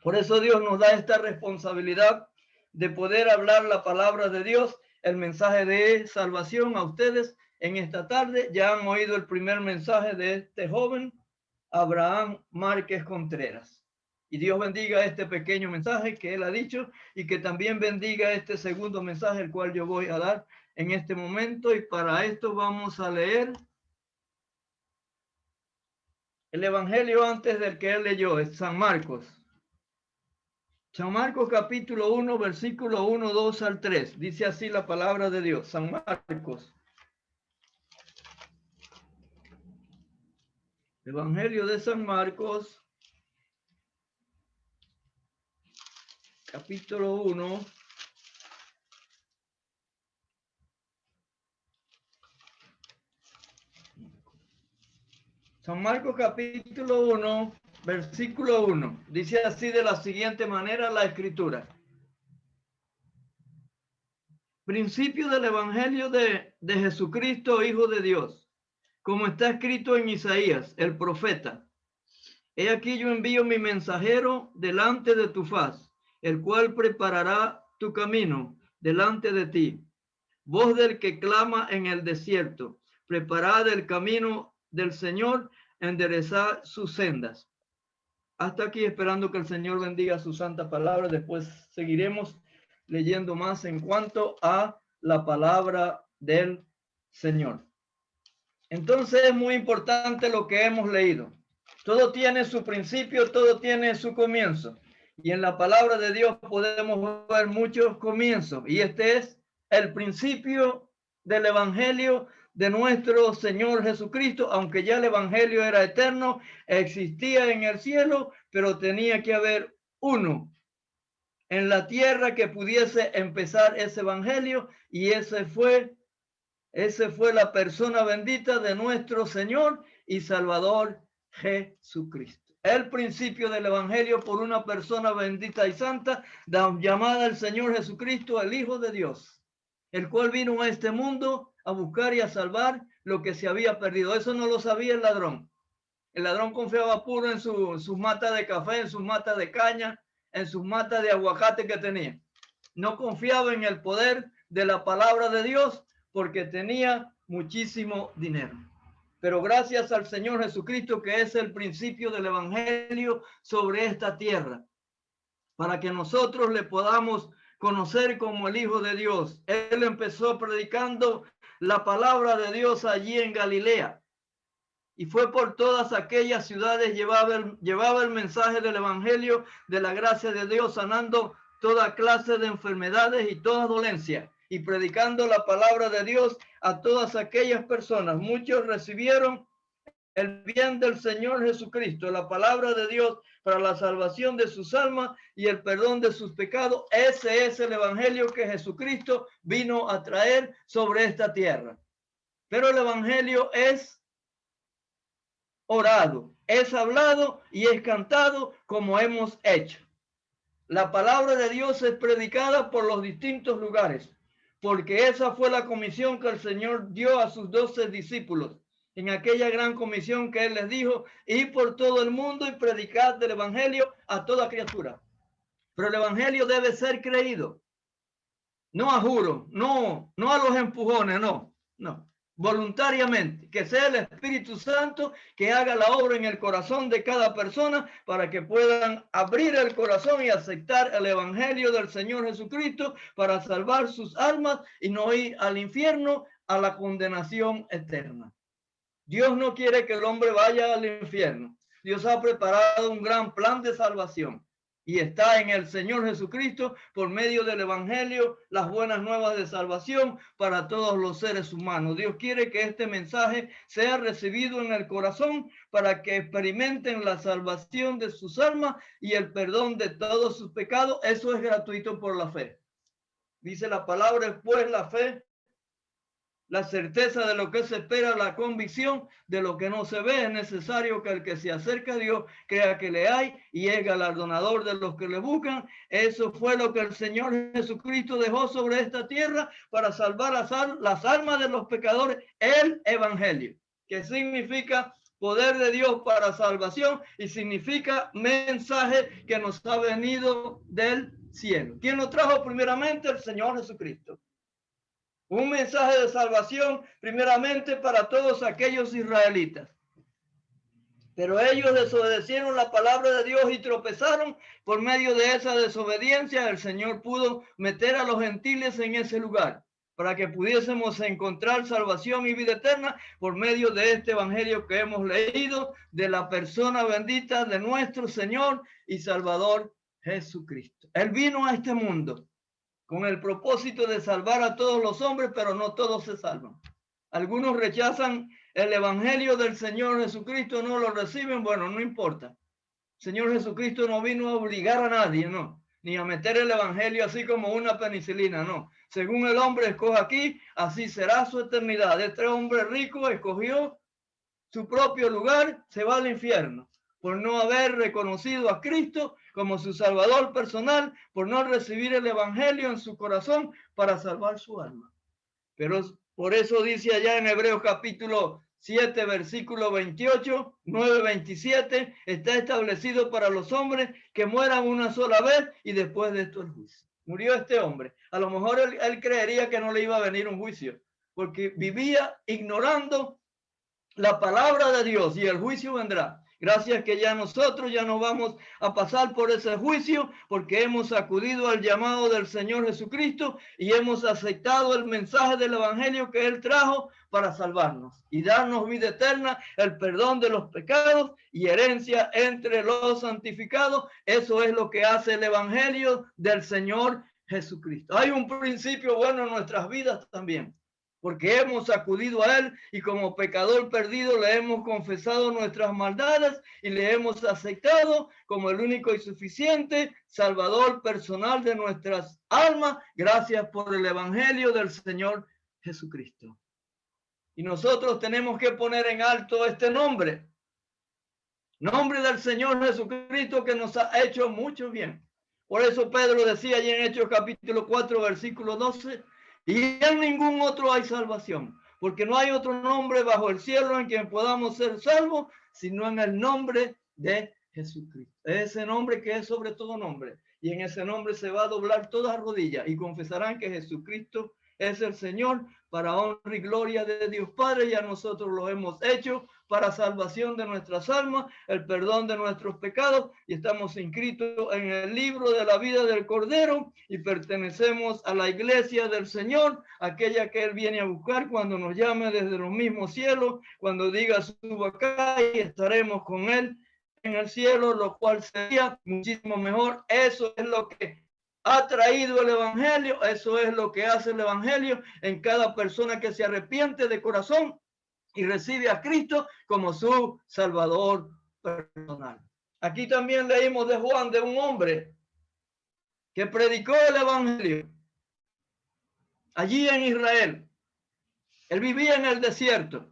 Por eso Dios nos da esta responsabilidad de poder hablar la palabra de Dios, el mensaje de salvación a ustedes en esta tarde. Ya han oído el primer mensaje de este joven, Abraham Márquez Contreras. Y Dios bendiga este pequeño mensaje que él ha dicho y que también bendiga este segundo mensaje, el cual yo voy a dar en este momento. Y para esto vamos a leer el evangelio antes del que él leyó, es San Marcos. San Marcos capítulo 1, versículo 1, 2 al 3. Dice así la palabra de Dios. San Marcos. Evangelio de San Marcos. Capítulo 1. San Marcos capítulo 1, versículo 1. Dice así de la siguiente manera la escritura. Principio del Evangelio de Jesucristo, Hijo de Dios, como está escrito en Isaías, el profeta. He aquí yo envío mi mensajero delante de tu faz, el cual preparará tu camino delante de ti. Voz del que clama en el desierto, preparad el camino del Señor, enderezad sus sendas. Hasta aquí esperando que el Señor bendiga su santa palabra. Después seguiremos leyendo más en cuanto a la palabra del Señor. Entonces es muy importante lo que hemos leído. Todo tiene su principio, todo tiene su comienzo. Y en la palabra de Dios podemos ver muchos comienzos. Y este es el principio del evangelio de nuestro Señor Jesucristo, aunque ya el evangelio era eterno, existía en el cielo, pero tenía que haber uno en la tierra que pudiese empezar ese evangelio, y ese fue la persona bendita de nuestro Señor y Salvador Jesucristo. El principio del evangelio por una persona bendita y santa, llamada el Señor Jesucristo, el Hijo de Dios, el cual vino a este mundo a buscar y a salvar lo que se había perdido. Eso no lo sabía el ladrón. El ladrón confiaba puro en sus matas de café, en sus matas de caña, en sus matas de aguacate que tenía. No confiaba en el poder de la palabra de Dios porque tenía muchísimo dinero. Pero gracias al Señor Jesucristo, que es el principio del evangelio sobre esta tierra, para que nosotros le podamos conocer como el Hijo de Dios. Él empezó predicando la palabra de Dios allí en Galilea y fue por todas aquellas ciudades, llevaba el mensaje del evangelio de la gracia de Dios, sanando toda clase de enfermedades y toda dolencia, y predicando la palabra de Dios a todas aquellas personas. Muchos recibieron el bien del Señor Jesucristo, la palabra de Dios para la salvación de sus almas y el perdón de sus pecados. Ese es el evangelio que Jesucristo vino a traer sobre esta tierra. Pero el evangelio es orado, es hablado y es cantado como hemos hecho. La palabra de Dios es predicada por los distintos lugares, porque esa fue la comisión que el Señor dio a sus 12 discípulos en aquella gran comisión que Él les dijo: ir por todo el mundo y predicar del evangelio a toda criatura. Pero el evangelio debe ser creído, no a juro, no a los empujones, no, voluntariamente, que sea el Espíritu Santo que haga la obra en el corazón de cada persona para que puedan abrir el corazón y aceptar el evangelio del Señor Jesucristo para salvar sus almas y no ir al infierno, a la condenación eterna. Dios no quiere que el hombre vaya al infierno. Dios ha preparado un gran plan de salvación y está en el Señor Jesucristo por medio del evangelio, las buenas nuevas de salvación para todos los seres humanos. Dios quiere que este mensaje sea recibido en el corazón para que experimenten la salvación de sus almas y el perdón de todos sus pecados. Eso es gratuito por la fe. Dice la palabra, pues la fe, la certeza de lo que se espera, la convicción de lo que no se ve. Es necesario que el que se acerca a Dios crea que le hay y es galardonador de los que le buscan. Eso fue lo que el Señor Jesucristo dejó sobre esta tierra para salvar las almas de los pecadores, el evangelio, que significa poder de Dios para salvación y significa mensaje que nos ha venido del cielo. ¿Quién lo trajo? Primeramente el Señor Jesucristo. Un mensaje de salvación primeramente para todos aquellos israelitas. Pero ellos desobedecieron la palabra de Dios y tropezaron. Por medio de esa desobediencia, el Señor pudo meter a los gentiles en ese lugar para que pudiésemos encontrar salvación y vida eterna por medio de este evangelio que hemos leído, de la persona bendita de nuestro Señor y Salvador Jesucristo. Él vino a este mundo con el propósito de salvar a todos los hombres, pero no todos se salvan. Algunos rechazan el evangelio del Señor Jesucristo, no lo reciben. Bueno, no importa. Señor Jesucristo no vino a obligar a nadie, no, ni a meter el evangelio así como una penicilina, no. Según el hombre escoja aquí, así será su eternidad. Este hombre rico escogió su propio lugar, se va al infierno por no haber reconocido a Cristo como su Salvador personal, por no recibir el evangelio en su corazón para salvar su alma. Pero por eso dice allá en Hebreos capítulo 7, versículo 28, 9, 27, está establecido para los hombres que mueran una sola vez y después de esto el juicio. Murió este hombre. A lo mejor él creería que no le iba a venir un juicio, porque vivía ignorando la palabra de Dios y el juicio vendrá. Gracias que ya nosotros ya no vamos a pasar por ese juicio porque hemos acudido al llamado del Señor Jesucristo y hemos aceptado el mensaje del evangelio que Él trajo para salvarnos y darnos vida eterna, el perdón de los pecados y herencia entre los santificados. Eso es lo que hace el evangelio del Señor Jesucristo. Hay un principio bueno en nuestras vidas también, porque hemos acudido a Él y como pecador perdido le hemos confesado nuestras maldades y le hemos aceptado como el único y suficiente Salvador personal de nuestras almas. Gracias por el evangelio del Señor Jesucristo. Y nosotros tenemos que poner en alto este nombre del Señor Jesucristo, que nos ha hecho mucho bien. Por eso Pedro decía allí en Hechos capítulo 4, versículo 12, y en ningún otro hay salvación, porque no hay otro nombre bajo el cielo en quien podamos ser salvos, sino en el nombre de Jesucristo. Ese nombre que es sobre todo nombre, y en ese nombre se va a doblar toda rodilla y confesarán que Jesucristo es el Señor, para honra y gloria de Dios Padre, y a nosotros lo hemos hecho para salvación de nuestras almas, el perdón de nuestros pecados, y estamos inscritos en el libro de la vida del Cordero y pertenecemos a la iglesia del Señor, aquella que Él viene a buscar cuando nos llame desde los mismos cielos, cuando diga suba acá y estaremos con Él en el cielo, lo cual sería muchísimo mejor. Eso es lo que ha traído el evangelio, eso es lo que hace el evangelio en cada persona que se arrepiente de corazón y recibe a Cristo como su Salvador personal. Aquí también leímos de Juan, de un hombre que predicó el evangelio allí en Israel. Él vivía en el desierto,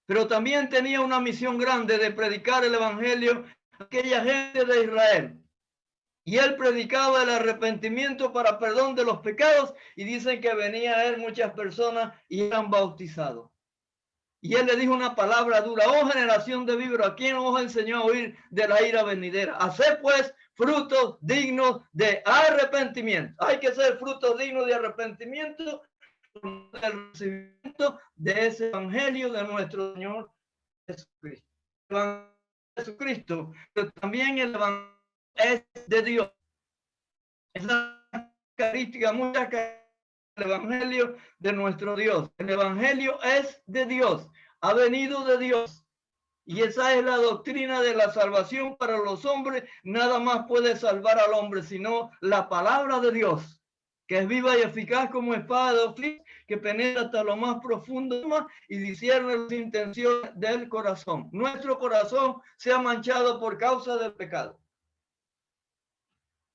pero también tenía una misión grande de predicar el evangelio a aquella gente de Israel. Y él predicaba el arrepentimiento para perdón de los pecados, y dicen que venía a él muchas personas y eran bautizados. Y él le dijo una palabra dura: oh generación de víboras, ¿a quién os enseñó a huir de la ira venidera? Haced pues frutos dignos de arrepentimiento. Hay que ser frutos dignos de arrepentimiento, del recibimiento de ese evangelio de nuestro Señor Jesucristo. El evangelio de Jesucristo, pero también el evangelio es de Dios. Esa característica, muchas características del evangelio de nuestro Dios. El evangelio es de Dios, ha venido de Dios. Y esa es la doctrina de la salvación para los hombres. Nada más puede salvar al hombre sino la palabra de Dios, que es viva y eficaz como espada de dos filos, que penetra hasta lo más profundo y discierne las intenciones del corazón. Nuestro corazón se ha manchado por causa del pecado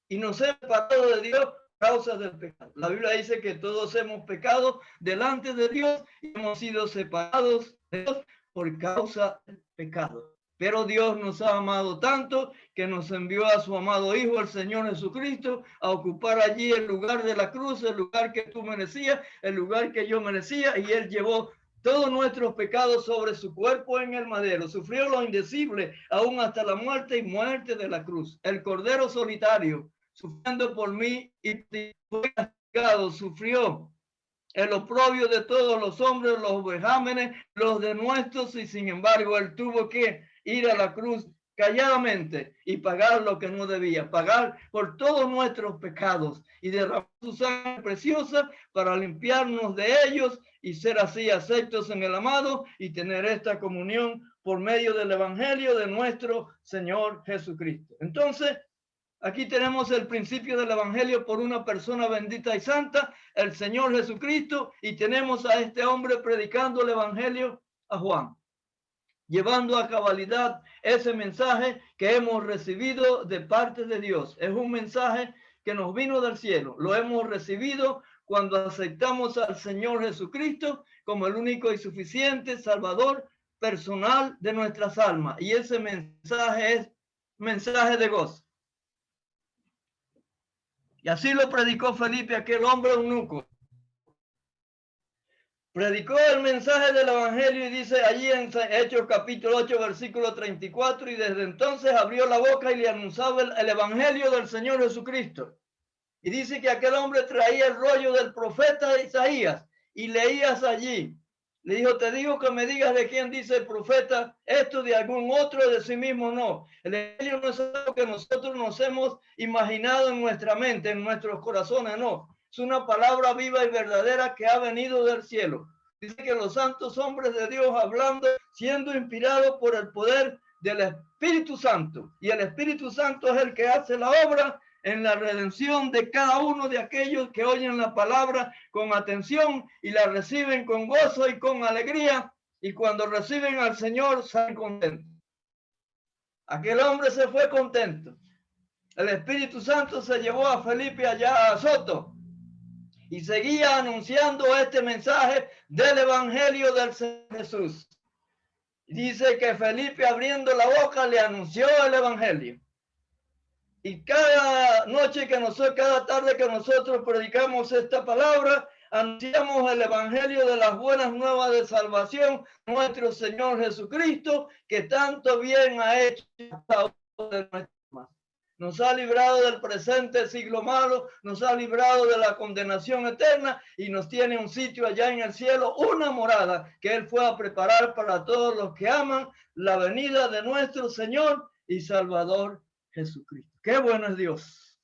y nos hemos separado de Dios por causa del pecado. La Biblia dice que todos hemos pecado delante de Dios y hemos sido separados de Dios por causa del pecado. Pero Dios nos ha amado tanto que nos envió a su amado Hijo, el Señor Jesucristo, a ocupar allí el lugar de la cruz, el lugar que tú merecías, el lugar que yo merecía, y Él llevó todos nuestros pecados sobre su cuerpo en el madero. Sufrió lo indecible, aún hasta la muerte y muerte de la cruz. El Cordero solitario, sufriendo por mí y fue castigado, sufrió el oprobio de todos los hombres, los vejámenes, los denuestos, y sin embargo él tuvo que ir a la cruz calladamente y pagar lo que no debía, pagar por todos nuestros pecados y derramar su sangre preciosa para limpiarnos de ellos y ser así aceptos en el amado y tener esta comunión por medio del evangelio de nuestro Señor Jesucristo. Entonces, aquí tenemos el principio del evangelio por una persona bendita y santa, el Señor Jesucristo, y tenemos a este hombre predicando el evangelio a Juan, llevando a cabalidad ese mensaje que hemos recibido de parte de Dios. Es un mensaje que nos vino del cielo. Lo hemos recibido cuando aceptamos al Señor Jesucristo como el único y suficiente Salvador personal de nuestras almas. Y ese mensaje es mensaje de gozo. Y así lo predicó Felipe, aquel hombre eunuco. Predicó el mensaje del evangelio y dice allí en Hechos capítulo 8, versículo 34, y desde entonces abrió la boca y le anunciaba el evangelio del Señor Jesucristo. Y dice que aquel hombre traía el rollo del profeta Isaías y leías allí. Le dijo: te digo que me digas de quién dice el profeta esto, de algún otro, de sí mismo no. El evangelio no es algo que nosotros nos hemos imaginado en nuestra mente, en nuestros corazones, no. Es una palabra viva y verdadera que ha venido del cielo. Dice que los santos hombres de Dios hablando, siendo inspirados por el poder del Espíritu Santo. Y el Espíritu Santo es el que hace la obra en la redención de cada uno de aquellos que oyen la palabra con atención y la reciben con gozo y con alegría, y cuando reciben al Señor salen contentos. Aquel hombre se fue contento. El Espíritu Santo se llevó a Felipe allá a Azoto y seguía anunciando este mensaje del evangelio del Señor Jesús. Dice que Felipe, abriendo la boca, le anunció el evangelio. Y cada noche que nosotros, cada tarde que nosotros predicamos esta palabra, anunciamos el evangelio de las buenas nuevas de salvación, nuestro Señor Jesucristo, que tanto bien ha hecho a uno de nuestros hermanos. Nos ha librado del presente siglo malo, nos ha librado de la condenación eterna y nos tiene un sitio allá en el cielo, una morada que Él fue a preparar para todos los que aman la venida de nuestro Señor y Salvador Jesucristo. Qué bueno es Dios.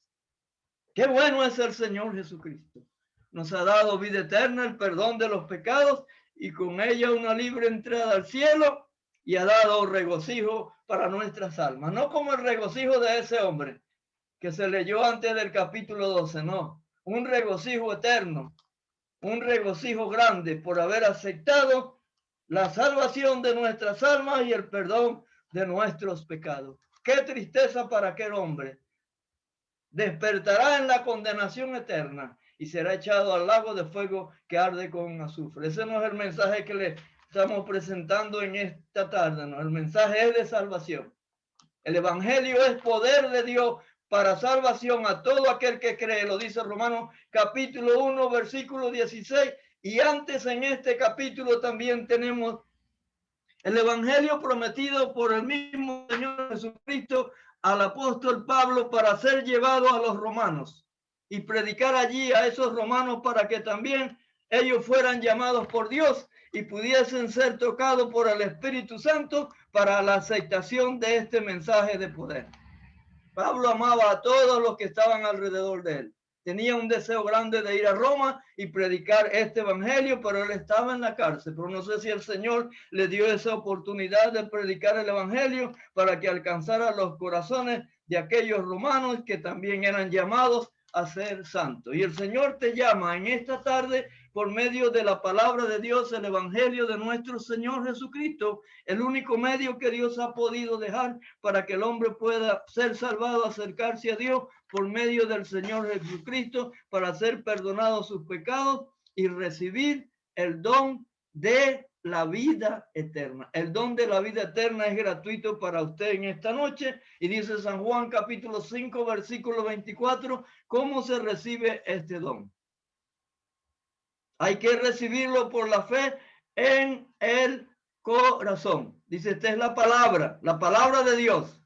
Qué bueno es el Señor Jesucristo. Nos ha dado vida eterna, el perdón de los pecados y con ella una libre entrada al cielo, y ha dado regocijo para nuestras almas. No como el regocijo de ese hombre que se leyó antes del capítulo 12, no. Un regocijo eterno, un regocijo grande por haber aceptado la salvación de nuestras almas y el perdón de nuestros pecados. Qué tristeza para aquel hombre. Despertará en la condenación eterna y será echado al lago de fuego que arde con azufre. Ese no es el mensaje que le estamos presentando en esta tarde, no. El mensaje es de salvación. El evangelio es poder de Dios para salvación a todo aquel que cree. Lo dice Romanos capítulo 1, versículo 16. Y antes en este capítulo también tenemos el evangelio prometido por el mismo Señor Jesucristo al apóstol Pablo para ser llevado a los romanos y predicar allí a esos romanos para que también ellos fueran llamados por Dios y pudiesen ser tocados por el Espíritu Santo para la aceptación de este mensaje de poder. Pablo amaba a todos los que estaban alrededor de él. Tenía un deseo grande de ir a Roma y predicar este evangelio, pero él estaba en la cárcel. Pero no sé si el Señor le dio esa oportunidad de predicar el evangelio para que alcanzara los corazones de aquellos romanos que también eran llamados a ser santos. Y el Señor te llama en esta tarde por medio de la palabra de Dios, el evangelio de nuestro Señor Jesucristo, el único medio que Dios ha podido dejar para que el hombre pueda ser salvado, acercarse a Dios por medio del Señor Jesucristo, para ser perdonados sus pecados y recibir el don de la vida eterna. El don de la vida eterna es gratuito para usted en esta noche, y dice San Juan capítulo 5 versículo 24, ¿cómo se recibe este don? Hay que recibirlo por la fe en el corazón. Dice, esta es la palabra de Dios,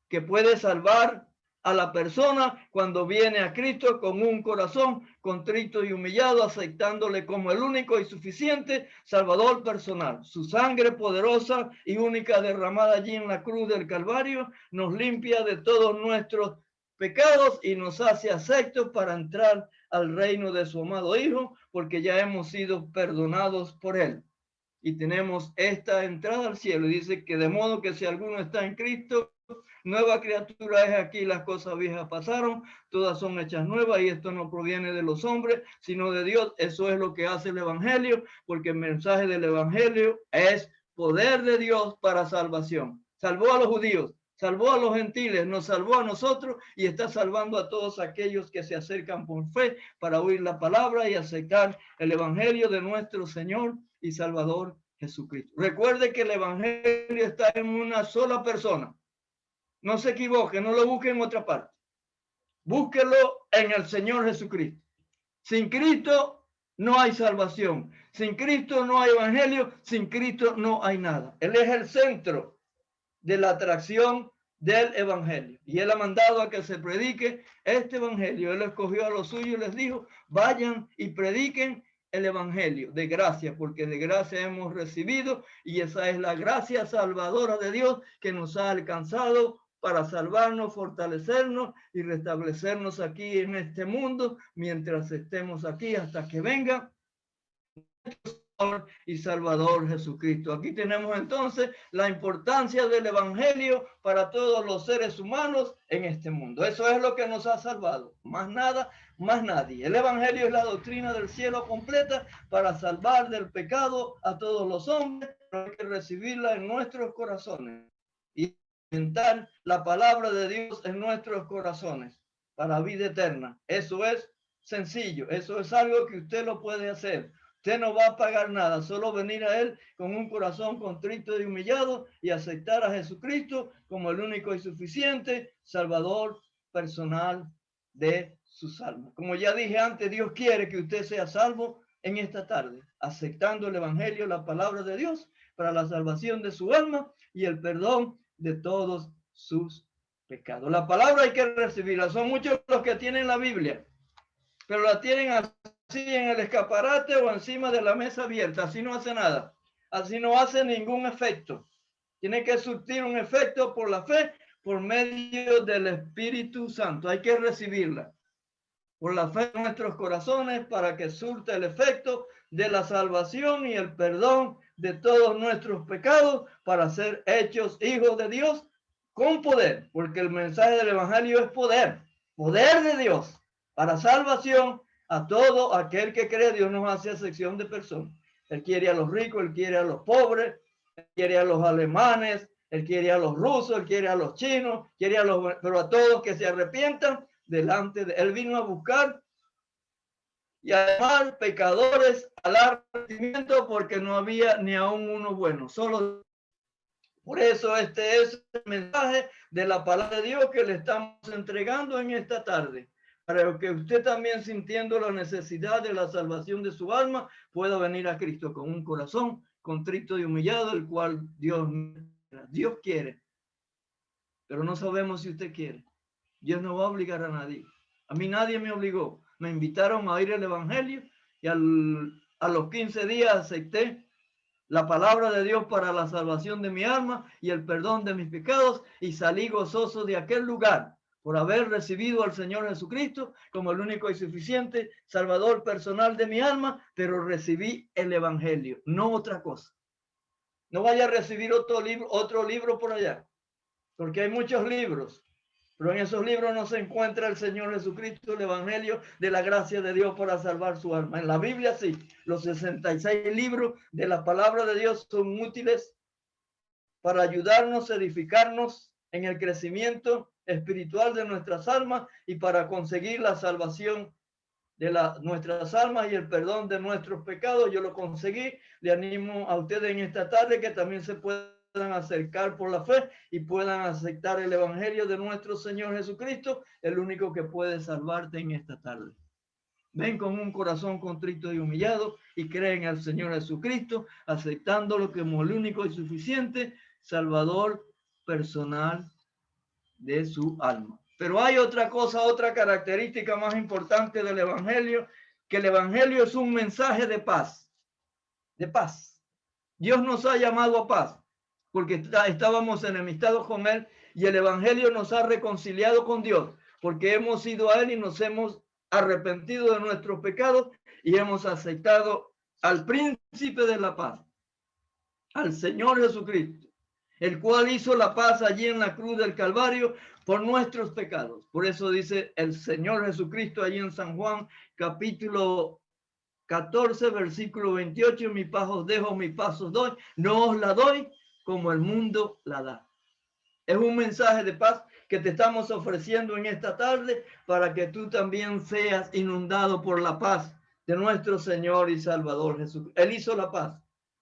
que puede salvar a la persona cuando viene a Cristo con un corazón contrito y humillado, aceptándole como el único y suficiente Salvador personal. Su sangre poderosa y única derramada allí en la cruz del Calvario nos limpia de todos nuestros pecados y nos hace aceptos para entrar al reino de su amado Hijo, porque ya hemos sido perdonados por él y tenemos esta entrada al cielo. Y dice que de modo que si alguno está en Cristo, nueva criatura es aquí, las cosas viejas pasaron, todas son hechas nuevas, y esto no proviene de los hombres, sino de Dios. Eso es lo que hace el evangelio, porque el mensaje del evangelio es poder de Dios para salvación. Salvó a los judíos, salvó a los gentiles, nos salvó a nosotros y está salvando a todos aquellos que se acercan por fe para oír la palabra y aceptar el evangelio de nuestro Señor y Salvador Jesucristo. Recuerde que el evangelio está en una sola persona. No se equivoque, no lo busque en otra parte. Búsquelo en el Señor Jesucristo. Sin Cristo no hay salvación. Sin Cristo no hay evangelio. Sin Cristo no hay nada. Él es el centro de la atracción del evangelio. Y él ha mandado a que se predique este evangelio. Él escogió a los suyos y les dijo, vayan y prediquen el evangelio de gracia, porque de gracia hemos recibido, y esa es la gracia salvadora de Dios que nos ha alcanzado para salvarnos, fortalecernos y restablecernos aquí en este mundo mientras estemos aquí hasta que venga y Salvador Jesucristo. Aquí tenemos entonces la importancia del evangelio para todos los seres humanos en este mundo. Eso es lo que nos ha salvado, más nada, más nadie. El evangelio es la doctrina del cielo completa para salvar del pecado a todos los hombres, pero hay que recibirla en nuestros corazones y inventar la palabra de Dios en nuestros corazones para vida eterna. Eso es sencillo, eso es algo que usted lo puede hacer. Usted no va a pagar nada, solo venir a él con un corazón contrito y humillado y aceptar a Jesucristo como el único y suficiente Salvador personal de sus almas. Como ya dije antes, Dios quiere que usted sea salvo en esta tarde, aceptando el evangelio, la palabra de Dios, para la salvación de su alma y el perdón de todos sus pecados. La palabra hay que recibirla. Son muchos los que tienen la Biblia, pero la tienen así en el escaparate o encima de la mesa abierta. Así no hace nada. Así no hace ningún efecto. Tiene que surtir un efecto por la fe, por medio del Espíritu Santo. Hay que recibirla por la fe en nuestros corazones para que surta el efecto de la salvación y el perdón de todos nuestros pecados para ser hechos hijos de Dios con poder, porque el mensaje del evangelio es poder, poder de Dios para salvación a todo aquel que cree. Dios no hace excepción de personas. Él quiere a los ricos, él quiere a los pobres, él quiere a los alemanes, él quiere a los rusos, él quiere a los chinos, quiere a los, pero a todos que se arrepientan delante de él. Vino a buscar y a llamar pecadores al arrepentimiento, porque no había ni aún uno bueno, solo. Por eso este es el mensaje de la palabra de Dios que le estamos entregando en esta tarde, para que usted también, sintiendo la necesidad de la salvación de su alma, pueda venir a Cristo con un corazón contrito y humillado, el cual Dios quiere, pero no sabemos si usted quiere. Dios no va a obligar a nadie. A mí nadie me obligó. Me invitaron a oír el evangelio y a los 15 días acepté la palabra de Dios para la salvación de mi alma y el perdón de mis pecados, y salí gozoso de aquel lugar por haber recibido al Señor Jesucristo como el único y suficiente Salvador personal de mi alma, pero recibí el evangelio, no otra cosa. No vaya a recibir otro libro por allá, porque hay muchos libros, pero en esos libros no se encuentra el Señor Jesucristo, el evangelio de la gracia de Dios para salvar su alma. En la Biblia sí, los 66 libros de la palabra de Dios son útiles para ayudarnos, edificarnos en el crecimiento espiritual de nuestras almas y para conseguir la salvación de nuestras almas y el perdón de nuestros pecados. Yo lo conseguí. Le animo a ustedes en esta tarde que también se puedan acercar por la fe y puedan aceptar el evangelio de nuestro Señor Jesucristo, el único que puede salvarte en esta tarde. Ven con un corazón contrito y humillado y creen al Señor Jesucristo, aceptándolo como el único y suficiente Salvador personal de su alma. Pero hay otra cosa, otra característica más importante del evangelio, que el evangelio es un mensaje de paz, de paz. Dios nos ha llamado a paz, porque estábamos enemistados con Él, y el evangelio nos ha reconciliado con Dios, porque hemos ido a Él y nos hemos arrepentido de nuestros pecados y hemos aceptado al príncipe de la paz, al Señor Jesucristo, el cual hizo la paz allí en la cruz del Calvario por nuestros pecados. Por eso dice el Señor Jesucristo allí en San Juan, capítulo 14, versículo 28, mi paz os dejo, mi paz os doy, no os la doy como el mundo la da. Es un mensaje de paz que te estamos ofreciendo en esta tarde para que tú también seas inundado por la paz de nuestro Señor y Salvador Jesús. Él hizo la paz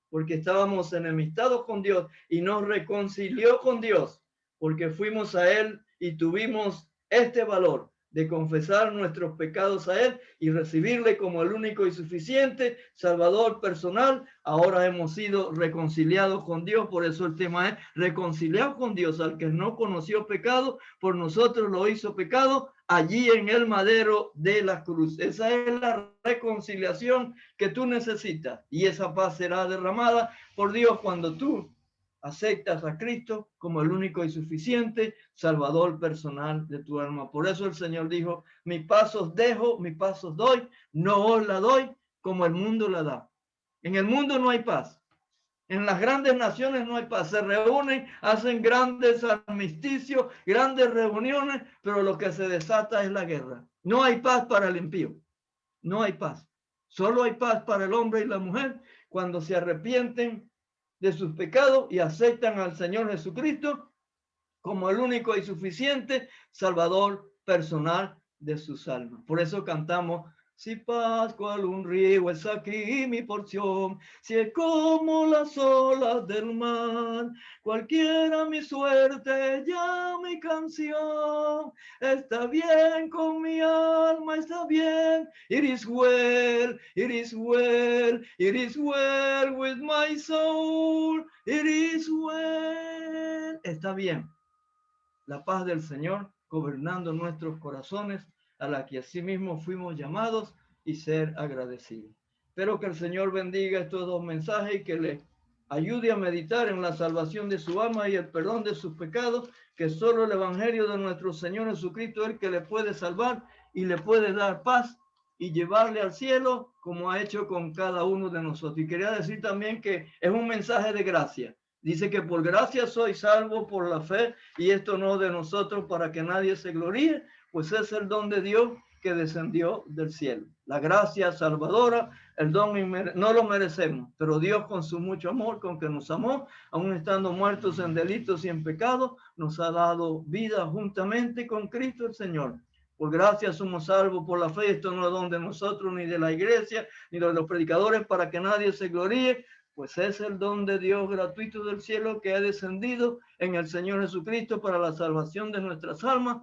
porque estábamos enemistados con Dios y nos reconcilió con Dios porque fuimos a Él y tuvimos este valor de confesar nuestros pecados a Él y recibirle como el único y suficiente Salvador personal. Ahora hemos sido reconciliados con Dios, por eso el tema es reconciliados con Dios. Al que no conoció pecado, por nosotros lo hizo pecado allí en el madero de la cruz. Esa es la reconciliación que tú necesitas, y esa paz será derramada por Dios cuando tú aceptas a Cristo como el único y suficiente Salvador personal de tu alma. Por eso el Señor dijo, mi paz os dejo, mi paz os doy, no os la doy como el mundo la da. En el mundo no hay paz. En las grandes naciones no hay paz. Se reúnen, hacen grandes armisticios, grandes reuniones, pero lo que se desata es la guerra. No hay paz para el impío. No hay paz. Solo hay paz para el hombre y la mujer cuando se arrepienten de sus pecados y aceptan al Señor Jesucristo como el único y suficiente Salvador personal de sus almas. Por eso cantamos, si paz cual un río es aquí mi porción, si es como las olas del mar, cualquiera mi suerte, ya mi canción, está bien con mi alma, está bien, it is well, it is well, it is well with my soul, it is well, está bien. La paz del Señor gobernando nuestros corazones, a la que asimismo fuimos llamados, y ser agradecidos. Espero que el Señor bendiga estos dos mensajes y que le ayude a meditar en la salvación de su alma y el perdón de sus pecados, que solo el evangelio de nuestro Señor Jesucristo es el que le puede salvar y le puede dar paz y llevarle al cielo, como ha hecho con cada uno de nosotros. Y quería decir también que es un mensaje de gracia. Dice que por gracia soy salvo por la fe, y esto no de nosotros para que nadie se gloríe, pues es el don de Dios que descendió del cielo. La gracia salvadora, el don no lo merecemos, pero Dios con su mucho amor, con que nos amó, aun estando muertos en delitos y en pecados, nos ha dado vida juntamente con Cristo el Señor. Por gracia somos salvos por la fe. Esto no es don de nosotros, ni de la iglesia, ni de los predicadores, para que nadie se gloríe, pues es el don de Dios gratuito del cielo que ha descendido en el Señor Jesucristo para la salvación de nuestras almas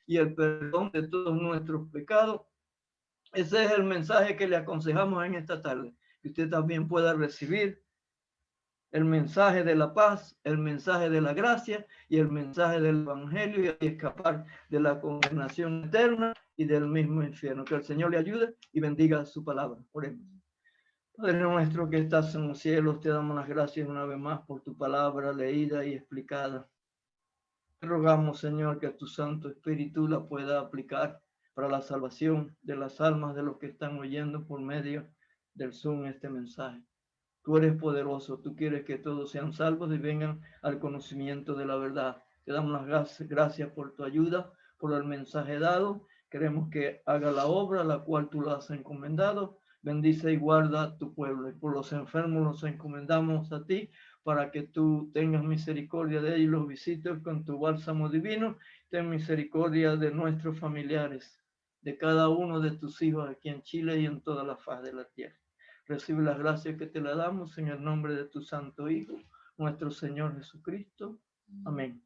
y el perdón de todos nuestros pecados. Ese es el mensaje que le aconsejamos en esta tarde, que usted también pueda recibir el mensaje de la paz, el mensaje de la gracia y el mensaje del evangelio, y escapar de la condenación eterna y del mismo infierno. Que el Señor le ayude y bendiga su palabra. Oremos. Padre nuestro que estás en los cielos, te damos las gracias una vez más por tu palabra leída y explicada. Te rogamos, Señor, que tu Santo Espíritu la pueda aplicar para la salvación de las almas de los que están oyendo por medio del Zoom este mensaje. Tú eres poderoso, tú quieres que todos sean salvos y vengan al conocimiento de la verdad. Te damos las gracias por tu ayuda, por el mensaje dado. Queremos que haga la obra la cual tú lo has encomendado. Bendice y guarda tu pueblo. Y por los enfermos los encomendamos a ti, para que tú tengas misericordia de ellos y los visites con tu bálsamo divino. Ten misericordia de nuestros familiares, de cada uno de tus hijos aquí en Chile y en toda la faz de la tierra. Recibe las gracias que te la damos en el nombre de tu Santo Hijo, nuestro Señor Jesucristo. Amén.